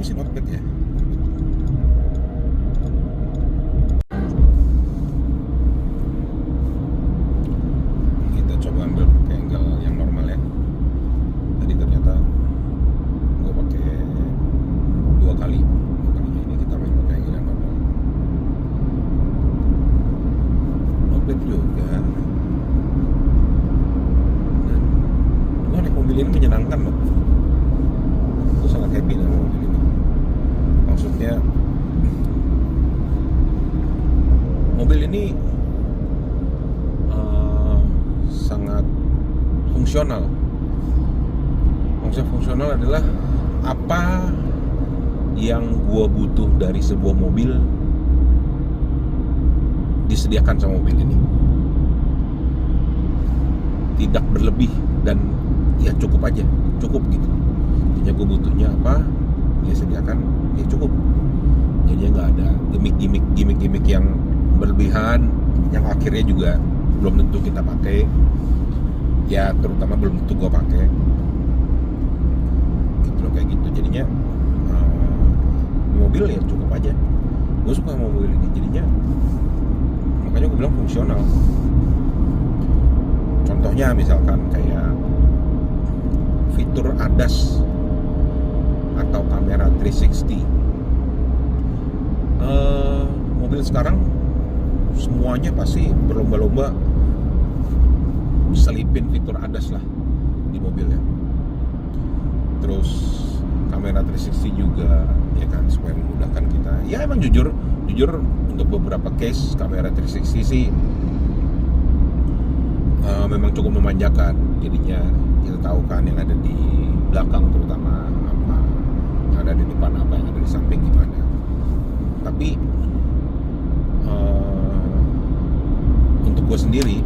masih not bad ya. Kita coba ambil pakai angle yang normal ya. Tadi ternyata gue pakai 2 kali. Kalinya ini kita main pakai angle yang normal. Not bad juga. Dan gue naik mobil ini menyenangkan loh. Gue sangat happy dengan mobil ini. Maksudnya mobil ini sangat fungsional. Maksudnya fungsional adalah apa yang gua butuh dari sebuah mobil disediakan sama mobil ini. Tidak berlebih dan ya cukup aja, cukup gitu. Jadi gua butuhnya apa, dia sediakan, ya cukup. Jadi nggak ada gimmick yang berlebihan, yang akhirnya juga belum tentu kita pakai. Ya terutama belum tentu gua pakai. Gitu loh, kayak gitu. Jadinya mobil ya cukup aja. Gue suka sama mobil ini, jadinya makanya gue bilang fungsional. Contohnya misalkan kayak fitur ADAS atau kamera 360. Mobil sekarang semuanya pasti berlomba-lomba selipin fitur ADAS lah di mobilnya. Terus kamera 360 juga ya kan, supaya memudahkan kita. Ya emang jujur untuk beberapa case kamera 360 sih memang cukup memanjakan. Jadinya kita tahu kan yang ada di belakang terutama apa, yang ada di depan apa, yang ada di samping gimana. Tapi untuk gue sendiri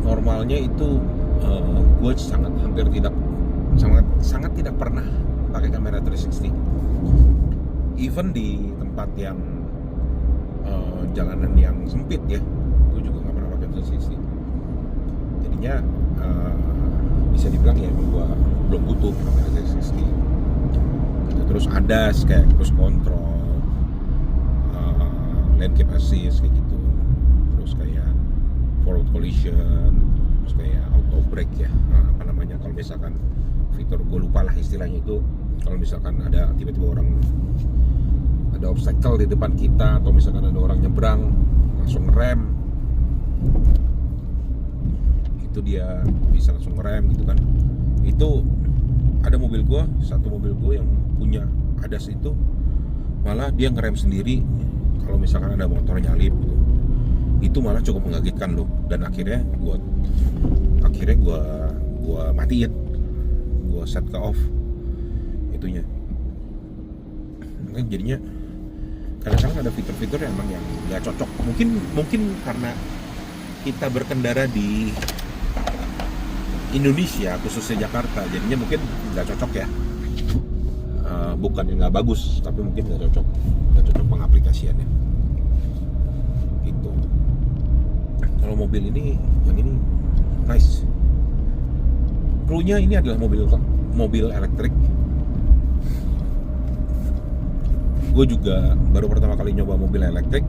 normalnya itu gue sangat tidak pernah pakai kamera 360. Even di tempat yang jalanan yang sempit ya, gue juga nggak pernah pakai 360. Jadinya bisa dibilang ya gue belum butuh kamera 360. Terus ADAS kayak cruise control, lane keep assist kayak gitu, terus kayak forward collision, terus kayak auto brake ya, apa namanya, kalau misalkan fitur, gue lupa lah istilahnya itu, kalau misalkan ada tiba-tiba ada obstacle di depan kita, atau misalkan ada orang nyebrang langsung rem, itu dia bisa langsung rem gitu kan. Itu ada satu mobil gue yang punya ADAS itu, malah dia ngerem sendiri kalau misalkan ada motor nyalip gitu. Itu malah cukup mengagetkan loh. Dan akhirnya gue matiin, gue set ke off itunya. Makanya jadinya kadang-kadang ada fitur-fitur yang emang yang nggak cocok. Mungkin karena kita berkendara di Indonesia, khususnya Jakarta, jadinya mungkin nggak cocok ya. Bukan yang nggak bagus, tapi mungkin nggak cocok pengaplikasiannya. Gitu. Kalau mobil ini, yang ini nice. Krunya ini adalah mobil elektrik. Gue juga baru pertama kali nyoba mobil elektrik.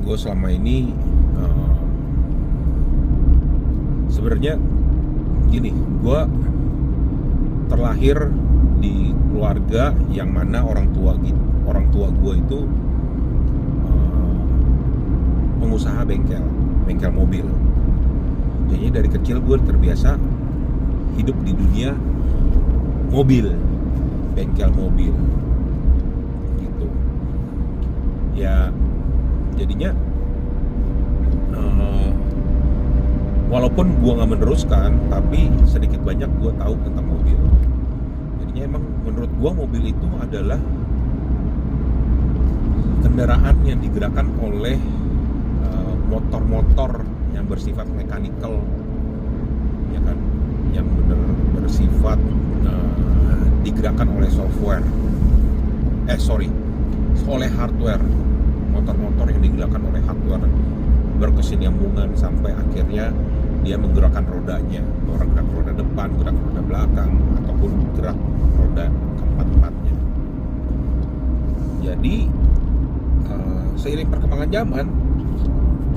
Gue selama ini sebenarnya gini, gue terlahir di keluarga yang mana orang tua gue itu pengusaha bengkel mobil. Jadi dari kecil gue terbiasa hidup di dunia mobil, bengkel mobil gitu ya. Jadinya walaupun gue nggak meneruskan, tapi sedikit banyak gue tahu tentang mobil. Jadinya emang menurut gue mobil itu adalah kendaraan yang digerakkan oleh motor-motor yang bersifat mechanical, ya kan, yang bersifat digerakkan oleh oleh hardware. Motor-motor yang digerakkan oleh hardware berkesinambungan sampai akhirnya dia menggerakkan rodanya, gerak roda depan, gerak roda belakang, ataupun gerak roda keempat-empatnya. Jadi seiring perkembangan zaman,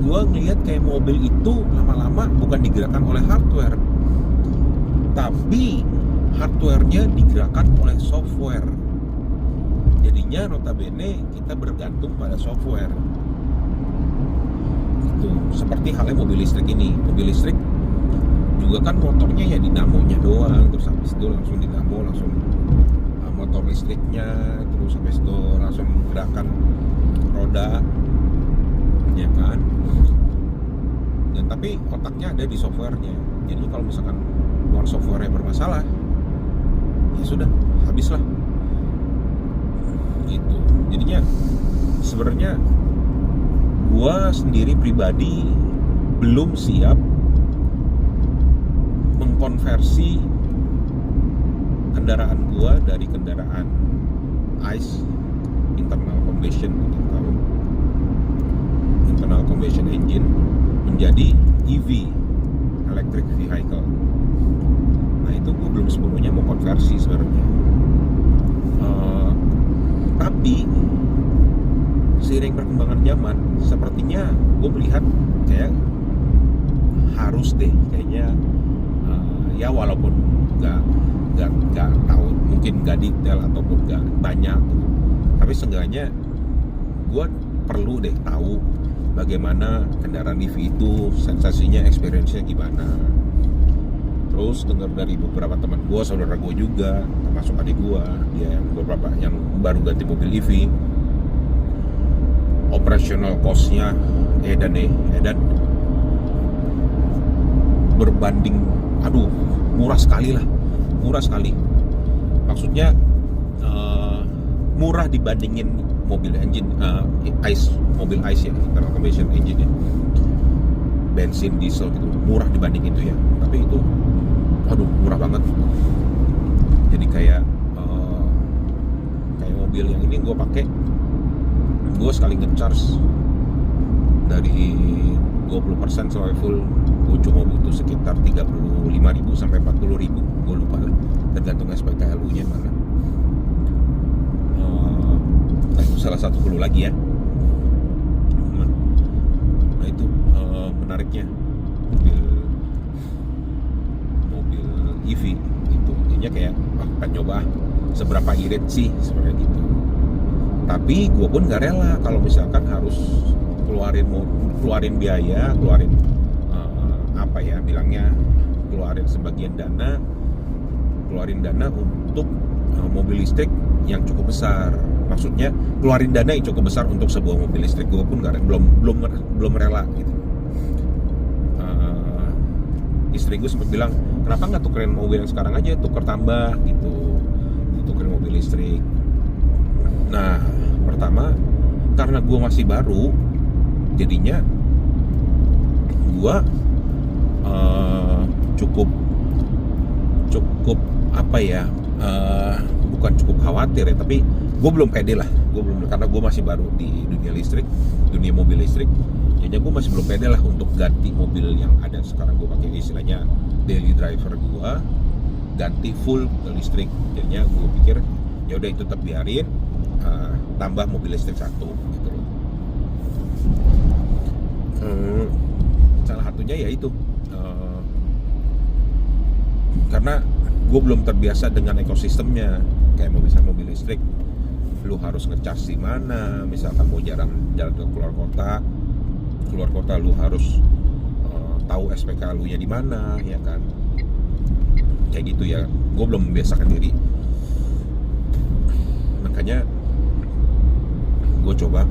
gue ngeliat kayak mobil itu lama-lama bukan digerakkan oleh hardware, tapi hardware-nya digerakkan oleh software. Jadinya notabene kita bergantung pada software. Itu seperti halnya mobil listrik ini. Mobil listrik juga kan motornya ya dinamonya doang, terus habis itu langsung dinamo, langsung motor listriknya, terus habis itu langsung gerakan roda, ya kan. Dan tapi otaknya ada di softwarenya. Jadi kalau misalkan softwarenya bermasalah, ya sudah, habislah. Gitu. Jadinya sebenarnya gua sendiri pribadi belum siap mengkonversi kendaraan gua dari kendaraan ICE, internal combustion engine, menjadi EV, electric vehicle. Nah itu gue belum sepenuhnya mau konversi sebenarnya. Tapi seiring perkembangan zaman, sepertinya gue melihat kayak harus deh kayaknya, ya walaupun nggak tahu, mungkin nggak detail ataupun nggak banyak, tapi seenggaknya gue perlu deh tahu bagaimana kendaraan EV itu, sensasinya, experience-nya gimana. Terus dengar dari beberapa teman gue, saudara gue juga, termasuk adik gue, dia yang beberapa yang baru ganti mobil EV, operational cost-nya edan berbanding, murah sekali. Maksudnya murah dibandingin mobil engine mobil ICE ya, internal combustion engine ya, bensin, diesel gitu, murah dibanding itu ya. Tapi itu murah banget. Jadi kayak mobil yang ini gue pakai, gue sekali ngecharge dari 20% sampai full, gue cuma butuh sekitar 35.000 sampai 40.000, gue lupa lah, tergantung SPKLU nya mana. Nah itu salah satu clue lagi ya. Nah itu menariknya mobil EV gitu. Intinya kayak pengen nyoba seberapa irit sih sebenarnya gitu. Tapi gue pun gak rela kalau misalkan harus keluarin biaya, keluarin sebagian dana, keluarin dana untuk mobil listrik yang cukup besar. Maksudnya keluarin dana yang cukup besar untuk sebuah mobil listrik, gue pun belum rela gitu. Istri gue sempat bilang, kenapa nggak tukerin mobil yang sekarang aja, tuker tambah gitu, tukerin mobil listrik. Nah pertama karena gue masih baru, jadinya gue cukup bukan cukup khawatir ya, tapi gue belum pede lah, karena gue masih baru di dunia mobil listrik. Jadinya gue masih belum pede lah untuk ganti mobil yang ada sekarang. Gue pakai istilahnya daily driver gue, ganti full ke listrik. Jadinya gue pikir ya udah itu tetap biarin, tambah mobil listrik satu gitu loh. Salah satunya ya itu, karena gue belum terbiasa dengan ekosistemnya. Kayak mobil listrik, lu harus ngecas di mana, misalkan mau jalan ke keluar kota lu harus tahu SPKLU nya di mana, ya kan, kayak gitu ya. Gue belum membiasakan diri, makanya gue coba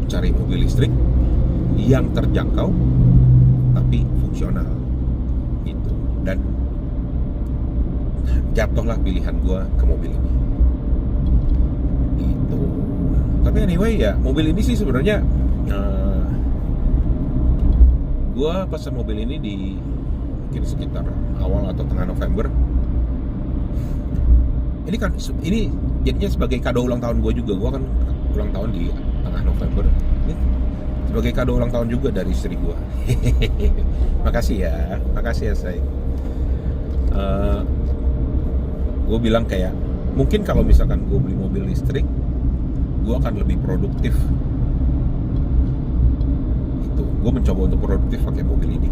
cari mobil listrik yang terjangkau tapi fungsional gitu, dan jatuhlah pilihan gue ke mobil ini gitu. Tapi anyway ya, mobil ini sih sebenarnya gue pesan mobil ini di mungkin sekitar awal atau tengah November. Ini jadinya sebagai kado ulang tahun gue juga. Gue kan ulang tahun di tengah November. Ini sebagai kado ulang tahun juga dari istri gue. Makasih ya say. Gue bilang kayak mungkin kalau misalkan gue beli mobil listrik, gue akan lebih produktif. Itu gue mencoba untuk produktif pakai mobil ini,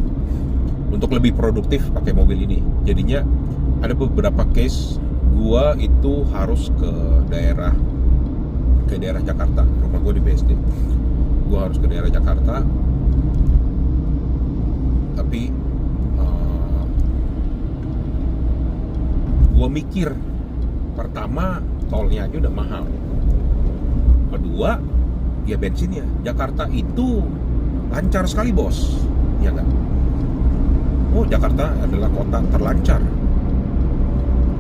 untuk lebih produktif pakai mobil ini. Jadinya ada beberapa case gue itu harus ke daerah Jakarta. Rumah gue di BSD, gue harus ke daerah Jakarta, tapi gue mikir, pertama tolnya aja udah mahal, kedua ya bensinnya. Jakarta itu lancar sekali bos, ya nggak? Oh, Jakarta adalah kota terlancar,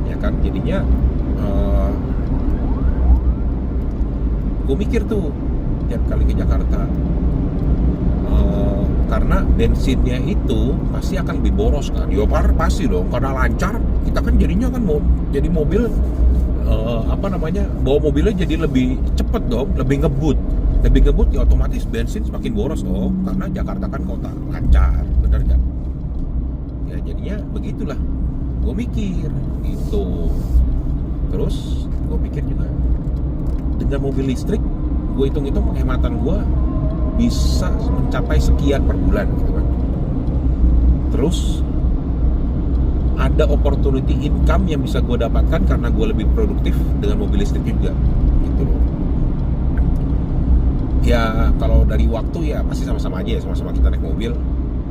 ya kan? Jadinya gue mikir tuh tiap kali ke Jakarta, karena bensinnya itu pasti akan lebih boros kan. Ya pasti dong, karena lancar kita kan jadinya kan mau jadi mobil bawa mobilnya jadi lebih cepet dong, lebih ngebut ya otomatis bensin semakin boros dong, karena Jakarta kan kota lancar, bener gak? Ya jadinya begitulah gue mikir itu. Terus gue pikir juga dengan mobil listrik, gue hitung-hitung penghematan gue bisa mencapai sekian per bulan gitu kan. Terus ada opportunity income yang bisa gue dapatkan karena gue lebih produktif dengan mobil listrik juga gitu loh. Ya kalau dari waktu ya pasti sama-sama aja ya, sama-sama kita naik mobil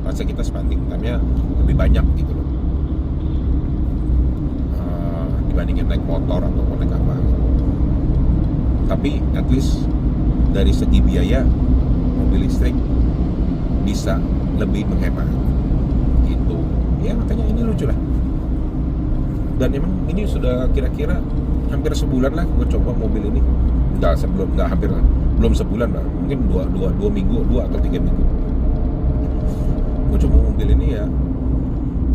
pasti kita spending time-nya lebih banyak gitu loh, dibandingin naik motor atau naik apa gitu. Tapi at least dari segi biaya mobil listrik bisa lebih menghemat gitu ya. Makanya ini lucu lah, dan emang ini sudah kira-kira hampir sebulan lah gue coba mobil ini. Belum sebulan lah, mungkin 2 minggu, 2 atau 3 minggu gue coba mobil ini. Ya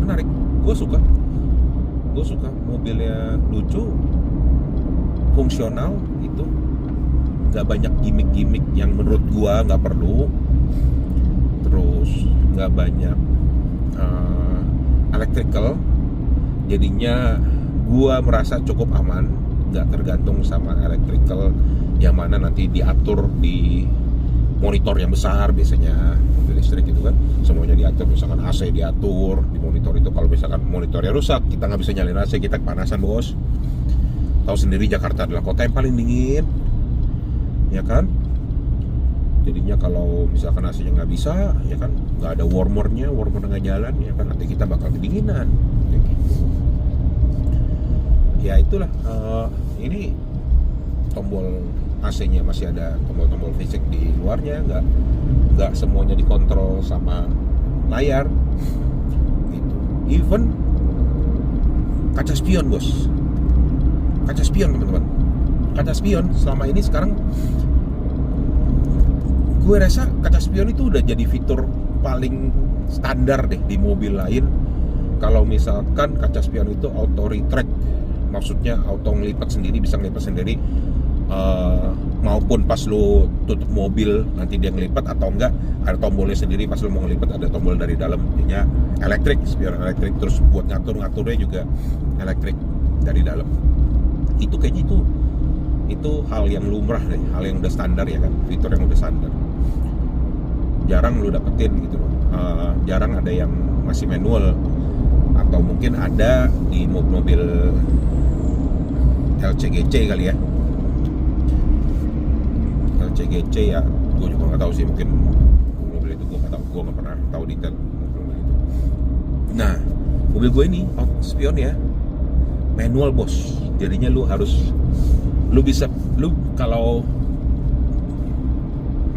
menarik, gue suka mobilnya, lucu, fungsional gitu, nggak banyak gimmick-gimmick yang menurut gue nggak perlu, terus nggak banyak electrical, jadinya gue merasa cukup aman, nggak tergantung sama electrical yang mana nanti diatur di monitor yang besar. Biasanya mobil listrik itu kan semuanya diatur, misalkan AC diatur di monitor itu. Kalau misalkan monitornya rusak, kita nggak bisa nyalain AC, kita kepanasan bos. Tahu sendiri Jakarta adalah kota yang paling dingin, ya kan? Jadinya kalau misalkan AC-nya nggak bisa, ya kan, nggak ada warmer nggak jalan, ya kan, nanti kita bakal kedinginan kayak gitu. Ya itulah, ini tombol AC-nya masih ada tombol-tombol fisik di luarnya, nggak semuanya dikontrol sama layar gitu. Even kaca spion bos, kaca spion teman-teman, kaca spion selama ini sekarang gue rasa kaca spion itu udah jadi fitur paling standar deh di mobil lain. Kalau misalkan kaca spion itu auto retract, maksudnya auto ngelipat sendiri, bisa ngelipat sendiri, maupun pas lo tutup mobil nanti dia ngelipat, atau enggak ada tombolnya sendiri pas lo mau ngelipat, ada tombol dari dalam, jadinya elektrik, spion elektrik. Terus buat ngaturnya juga elektrik dari dalam. Itu kayaknya itu hal yang lumrah deh, hal yang udah standar ya kan, fitur yang udah standar. Jarang lo dapetin gitu loh, jarang ada yang masih manual, atau mungkin ada di mobil LCGC kali ya. LCGC ya, gue juga nggak tahu sih, mungkin mobil itu gue nggak tahu, gue nggak pernah tahu detail mobil itu. Nah, mobil gue ini spion ya manual bos, jadinya lu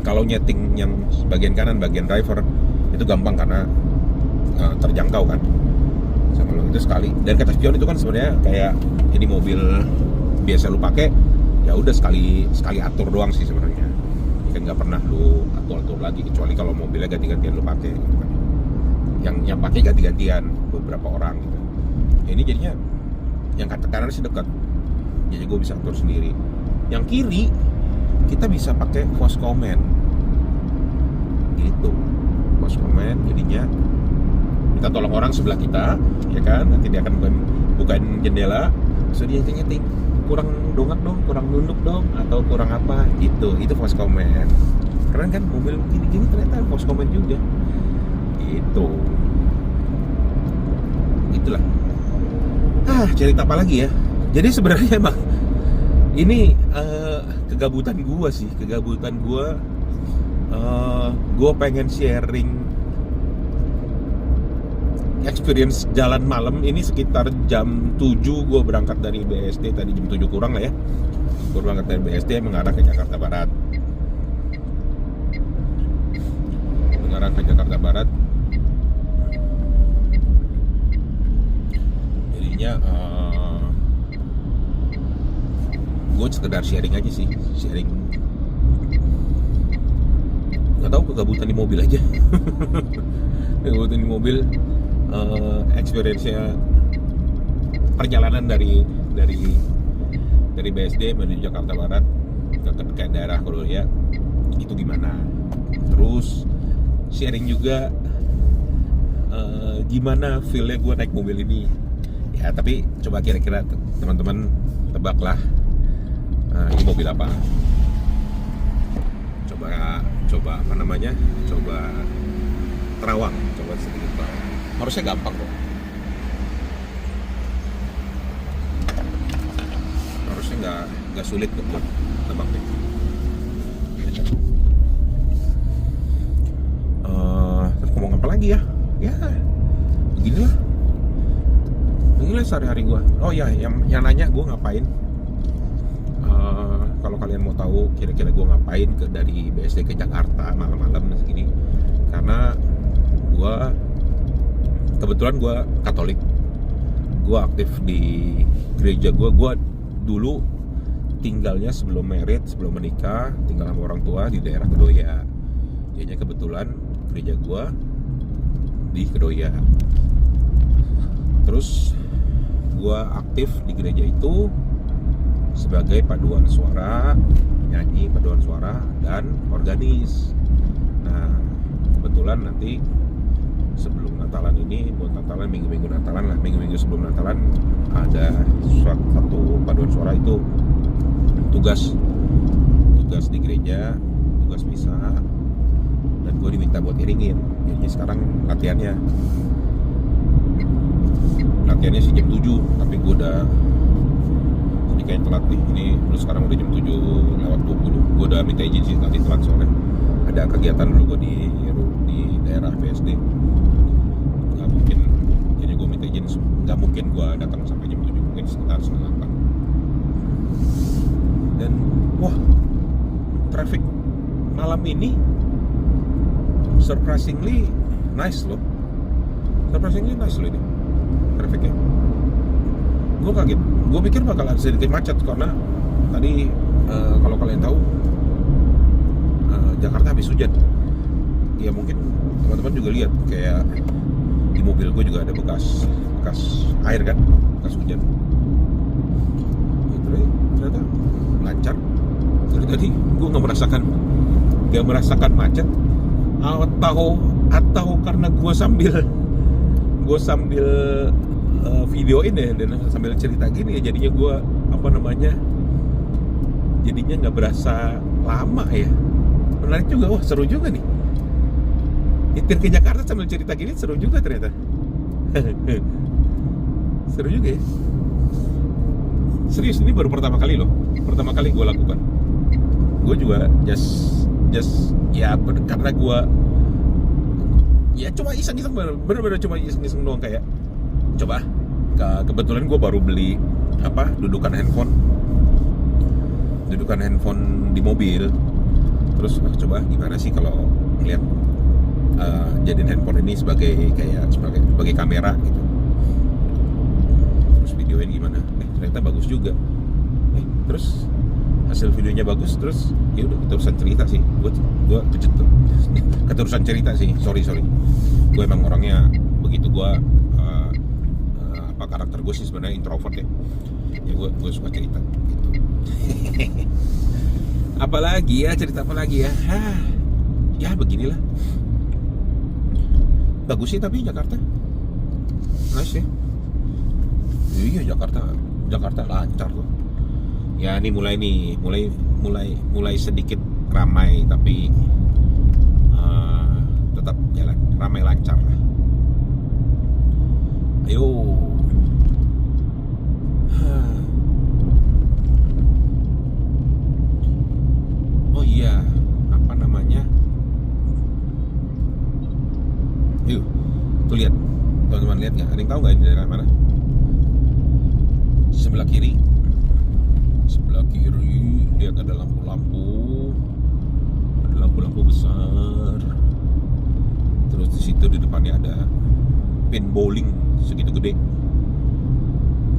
kalau nyeting yang bagian kanan, bagian driver itu gampang karena terjangkau kan sama lo itu sekali. Dan kaca spion itu kan sebenarnya kayak ini mobil biasa lu pakai, ya udah sekali atur doang sih sebenarnya. Kan nggak pernah lu atur lagi, kecuali kalau mobilnya ganti-gantian lu pakai gitu kan. Yang pakai ganti-gantian beberapa orang gitu. Ini jadinya yang kanan sih dekat, jadi gue bisa atur sendiri. Yang kiri kita bisa pakai voice command. Itu voice comment, jadinya minta tolong orang sebelah kita, ya kan, nanti dia akan bukain jendela, so dia nyeting kurang dongak dong, kurang nunduk dong, atau kurang apa, itu voice comment. Keren kan, mobil gini-gini ternyata voice comment juga. Itulah. Cerita apa lagi ya? Jadi sebenarnya emang ini kegabutan gua sih, gua pengen sharing experience jalan malam ini. Sekitar jam 7 gue berangkat dari BSD, tadi jam 7 kurang lah ya. Gue berangkat dari BSD mengarah ke Jakarta Barat. Jadinya gue sekedar sharing aja sih, nggak tahu, kegabutan di mobil aja. Kegabutan di mobil. Experience-nya perjalanan dari BSD menuju Jakarta Barat ke daerah Kodoya itu gimana, terus sharing juga gimana feel-nya gue naik mobil ini ya. Tapi coba kira-kira teman-teman tebaklah ini mobil apa. Coba apa namanya, coba terawang, coba sedikit terawang. Harusnya gampang kok. Harusnya nggak sulit kok buat nebaknya. Terus ngomong apa lagi ya? Ya, beginilah sehari-hari gue. Oh ya, yang nanya gue ngapain? Kalau kalian mau tahu kira-kira gue ngapain dari BSD ke Jakarta malam-malam segini, karena kebetulan gue Katolik, gue aktif di gereja gue dulu tinggalnya sebelum menikah, tinggal sama orang tua di daerah Kedoya. Jadinya kebetulan gereja gue di Kedoya. Terus gue aktif di gereja itu sebagai paduan suara, nyanyi paduan suara dan organis. Nah, kebetulan nanti sebelum Natalan ini, buat Natalan, minggu-minggu sebelum Natalan ada satu paduan suara itu tugas di gereja, tugas misa, dan gue diminta buat iringin. Jadi sekarang latihannya sih jam 7, tapi gue udah kayak telat nih. Ini sekarang udah jam 7:20. Gue udah minta izin sih tadi telat, soalnya ada kegiatan dulu gue di daerah BSD. Nggak mungkin, jadi gue minta izin, nggak mungkin gue datang sampai jam 7, mungkin sekitar 7:30. Dan wah, traffic malam ini surprisingly nice loh ini trafficnya. Gue kaget, gue pikir bakal ada sedikit macet, karena tadi kalau kalian tahu Jakarta habis hujan ya, mungkin teman-teman juga lihat kayak di mobil gue juga ada bekas air kan, bekas hujan. Ternyata lancar. Dari tadi gue nggak merasakan macet, atau karena gue sambil videoin ya, dan sambil cerita gini ya, jadinya gue jadinya nggak berasa lama ya. Menarik juga, wah seru juga nih nyetir ke Jakarta sambil cerita gini, seru juga ternyata. Seru juga ya, serius, ini baru pertama kali gue lakukan. Gue juga just ya, karena gue ya cuma iseng-iseng, bener-bener cuma iseng-iseng doang, kayak coba kebetulan gue baru beli dudukan handphone di mobil. Terus coba gimana sih kalau ngeliat jadiin handphone ini sebagai kamera gitu. Terus videoin gimana? Ternyata bagus juga. Terus hasil videonya bagus, terus ya udah keterusan cerita sih. Gue keterusan cerita sih. Sorry. Gue emang orangnya begitu. Gue karakter gue sih sebenarnya introvert ya. Ya gue suka cerita gitu. Apalagi ya, cerita apa lagi ya? ya beginilah. Bagus sih tapi Jakarta nice ya. Iya Jakarta lancar tuh ya. Ini mulai sedikit ramai tapi tetap jalan ramai lancar lah. Ayo. Oh iya, apa namanya? Yuk, tuh lihat, teman-teman lihat nggak? Ada yang tahu nggak ini daerah mana? Sebelah kiri, lihat ada lampu-lampu besar. Terus di situ di depannya ada pin bowling segitu gede.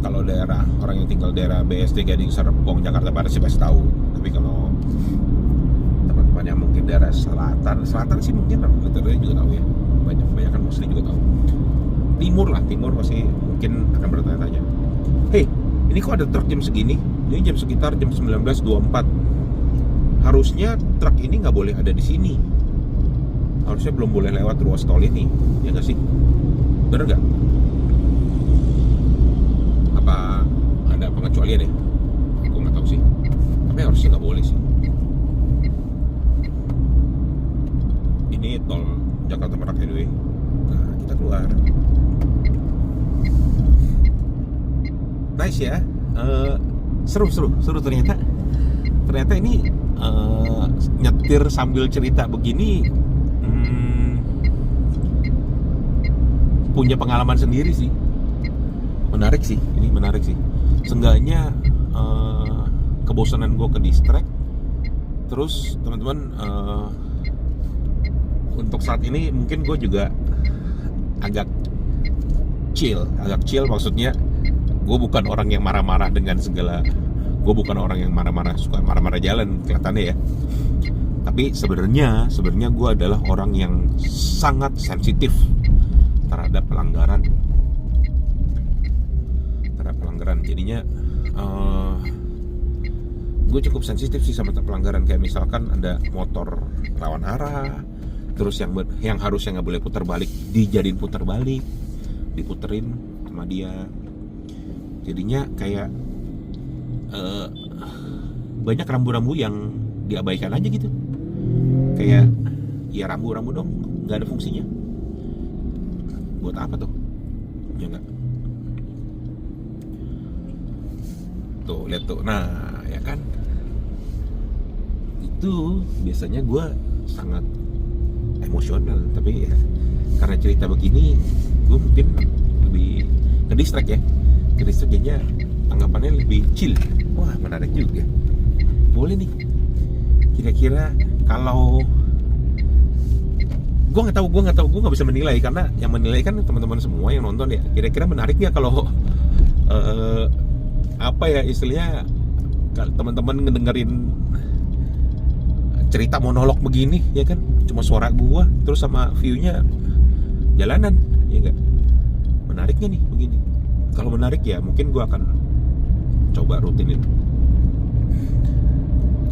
Kalau daerah orang yang tinggal daerah BSD Gading Serpong Jakarta Barat sih pasti tahu. Tapi kalau teman-teman yang mungkin daerah selatan sih mungkin literally juga tahu ya. Banyak kan mostly juga tahu. Timur pasti mungkin akan bertanya-tanya. Hei, ini kok ada truk jam segini? Ini jam sekitar jam 19.24. Harusnya truk ini nggak boleh ada di sini. Harusnya belum boleh lewat ruas tol ini, ya nggak sih? Bener nggak? Apa ada pengecualian ya? Aku nggak tahu sih. Tapi harusnya nggak boleh sih. Ini tol Jakarta Merak Highway. Nah, kita keluar. Nice ya. Seru ternyata. Ternyata ini nyetir sambil cerita begini punya pengalaman sendiri sih. Menarik sih. Seenggaknya kebosanan gue ke distract. Terus teman-teman untuk saat ini mungkin gue juga agak chill maksudnya gue bukan orang yang marah-marah dengan segala. Gue bukan orang yang suka marah-marah jalan kelihatannya ya. Tapi sebenarnya gue adalah orang yang sangat sensitif terhadap pelanggaran. Jadinya gue cukup sensitif sih sama pelanggaran. Kayak misalkan ada motor lawan arah, terus yang harusnya nggak boleh putar balik dijadiin putar balik, diputerin sama dia. Jadinya kayak banyak rambu-rambu yang diabaikan aja gitu. Kayak ya rambu-rambu dong, nggak ada fungsinya. Buat apa tuh? Ya nggak. Tuh lihat tuh, nah ya kan. Itu biasanya gue sangat emosional, tapi ya karena cerita begini, gue mungkin lebih ke distract ya. Jadinya anggapannya lebih chill. Wah, menarik juga. Boleh nih. Kira-kira kalau gue nggak tahu, gue nggak bisa menilai karena yang menilai kan teman-teman semua yang nonton ya. Kira-kira menarik nggak kalau apa ya istilahnya, teman-teman ngedengerin cerita monolog begini ya kan, cuma suara gue terus sama view-nya jalanan, ya nggak? Menariknya nih begini. Kalau menarik ya mungkin gue akan coba rutinin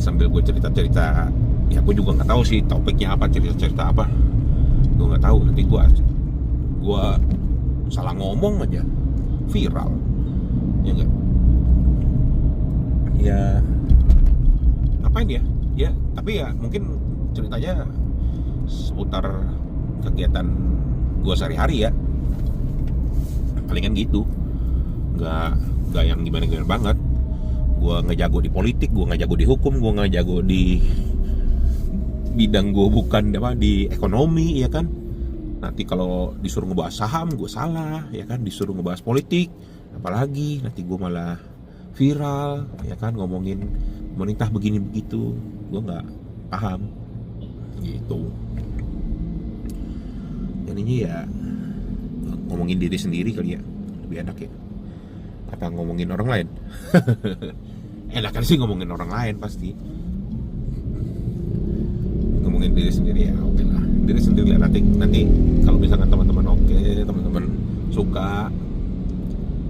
sambil gue cerita-cerita. Ya gue juga nggak tahu sih topiknya apa, cerita apa, gue nggak tahu. Nanti gue salah ngomong aja viral, ya nggak? Ya ngapain ya? Ya tapi ya mungkin ceritanya seputar kegiatan gue sehari-hari ya, palingan gitu. Nggak yang gimana-gimana banget. Gue nggak jago di politik, gue nggak jago di hukum, gue nggak jago di bidang gue bukan apa di ekonomi ya kan. Nanti kalau disuruh ngebahas saham gue salah ya kan, disuruh ngebahas politik apalagi nanti gue malah viral ya kan, ngomongin pemerintah begini begitu, gue nggak paham gitu. Jadinya ya ngomongin diri sendiri kali ya lebih enak ya, apa ngomongin orang lain. Enakan sih ngomongin orang lain pasti. Ngomongin diri sendiri ya oke lah, diri sendiri lah. Nanti kalau misalkan teman-teman suka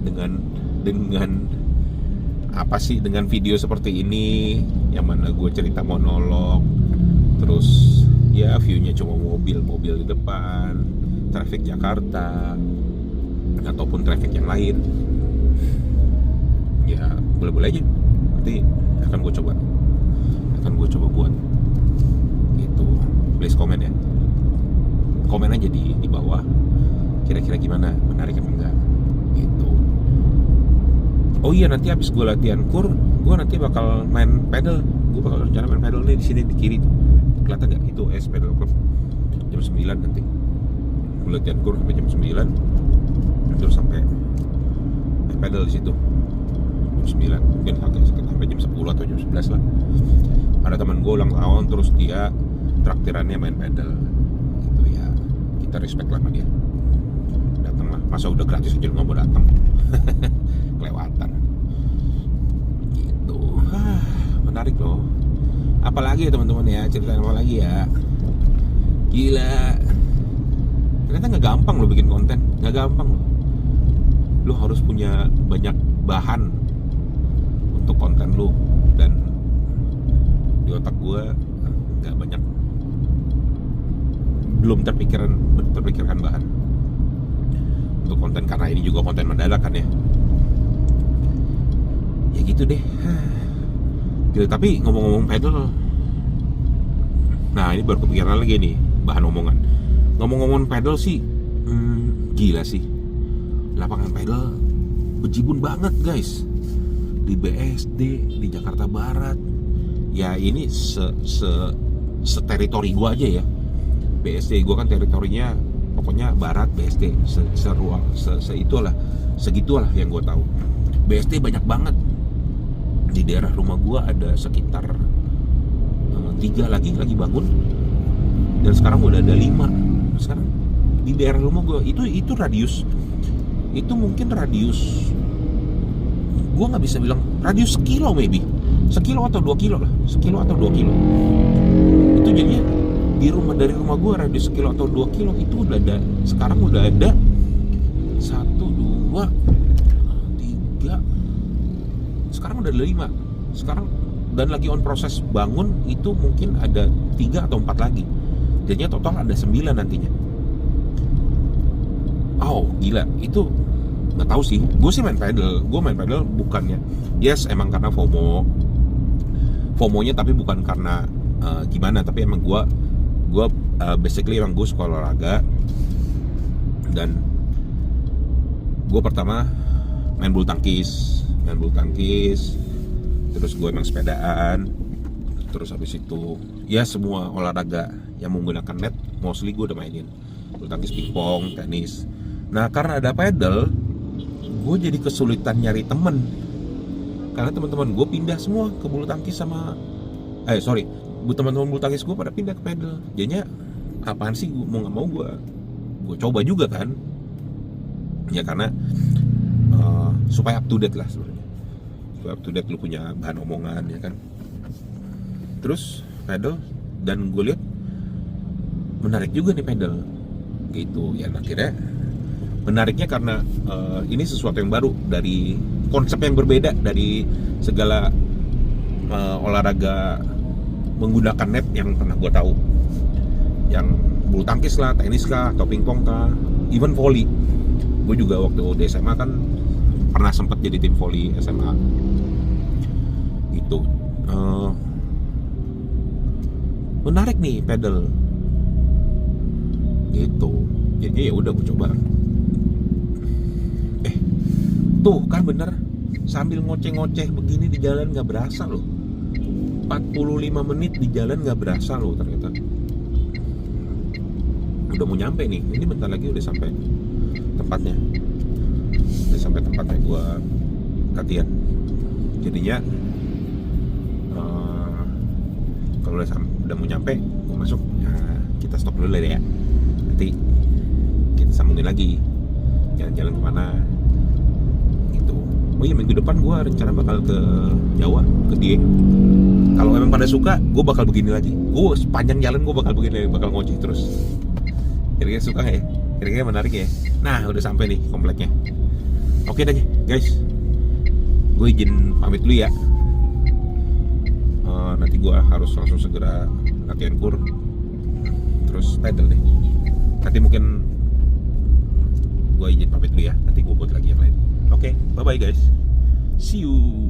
dengan apa sih, dengan video seperti ini yang mana gue cerita monolog terus ya view-nya cuma mobil-mobil di depan, traffic Jakarta ataupun traffic yang lain, ya boleh-boleh aja. Nanti akan gue coba buat gitu. Please komen ya, komen aja di bawah kira-kira gimana, menarik apa enggak gitu. Oh iya, nanti habis gue latihan kur, gue nanti bakal main pedal. Gue bakal rencana main pedal nih di sini di kiri tuh. Kelihatan nggak itu pedal club jam 9 nanti. Gue latihan kur sampai jam 9, terus sampai main pedal di situ jam 9, mungkin sampai jam 10 atau jam 11 lah. Ada teman gue ulang tahun, terus dia traktirannya main pedal gitu ya. Kita respect lah sama dia. Datang lah, masa udah gratis aja lu nggak mau datang. Kelewatan gitu. Menarik loh. Apalagi ya teman-teman ya, ceritain apa lagi ya. Gila, ternyata nggak gampang lo bikin konten, nggak gampang lo harus punya banyak bahan untuk konten lo, dan di otak gue nggak banyak, belum terpikirkan bahan untuk konten, karena ini juga konten mendadak kan ya. Ya gitu deh. Gila, tapi ngomong-ngomong pedal, nah ini baru kepikiran lagi nih bahan omongan. Ngomong-ngomong pedal sih, gila sih, lapangan pedal bejibun banget guys. Di BSD, di Jakarta Barat. Ya ini se-teritori gua aja ya. BSD gua kan teritorinya pokoknya Barat, BSD segitulah yang gua tahu. BSD banyak banget. Di daerah rumah gua ada sekitar 3 lagi bangun, dan sekarang udah ada 5. Sekarang di daerah rumah gua itu radius, itu mungkin radius, gua nggak bisa bilang radius sekilo, maybe sekilo atau 2 kilo lah, sekilo atau 2 kilo. Itu jadinya dari rumah gua radius sekilo atau 2 kilo itu udah ada, sekarang udah ada 1, 2, 3, sekarang udah ada 5 sekarang, dan lagi on proses bangun itu mungkin ada 3 atau 4 lagi, jadinya total ada 9 nantinya. Oh gila, itu nggak tahu sih. Gue main pedal bukannya, yes emang karena FOMO-nya, tapi bukan karena gimana, tapi emang gue basically emang gue suka olahraga, dan gue pertama main bulu tangkis, terus gue emang sepedaan, terus habis itu ya semua olahraga yang menggunakan net mostly gue udah mainin, bulu tangkis, pingpong, tenis. Nah karena ada pedal, gue jadi kesulitan nyari temen, karena teman-teman gue pindah semua ke bulu tangkis teman-teman bulu tangkis gue pada pindah ke pedal. Jadinya apaan sih, mau nggak mau gue coba juga kan, ya karena supaya up to date lah sebenarnya. Up to date, lu punya bahan omongan ya kan. Terus pedal, dan gue lihat menarik juga nih pedal gitu ya. Akhirnya menariknya karena ini sesuatu yang baru, dari konsep yang berbeda dari segala olahraga menggunakan net yang pernah gue tahu, yang bulu tangkis lah, tenis kah, atau pingpong kah, even volley. Gue juga waktu di SMA kan pernah sempat jadi tim volley SMA gitu. Menarik nih pedal gitu, jadi ya udah gue coba. Tuh kan bener, sambil ngoceh-ngoceh begini di jalan nggak berasa loh, 45 menit di jalan nggak berasa loh ternyata. Udah mau nyampe nih, ini bentar lagi udah sampai tempatnya, gue latihan. Jadinya kalau udah mau nyampe, mau masuk, nah, kita stop dulu ya. Nanti kita sambungin lagi jalan-jalan kemana gitu. Oh iya, minggu depan gue rencana bakal ke Jawa, ke Dieng. Kalau memang pada suka, gue bakal begini lagi. Gue sepanjang jalan gue bakal begini, bakal ngoceh terus. Kira-kira suka nggak ya? Kira-kira menarik ya? Nah, udah sampai nih kompleknya. Oke deh guys, gue izin pamit dulu ya. Nanti gue harus langsung segera latihan kur. terus title deh. Nanti mungkin gue izin pamit dulu ya, nanti gue buat lagi yang lain. Oke, bye bye guys, see you.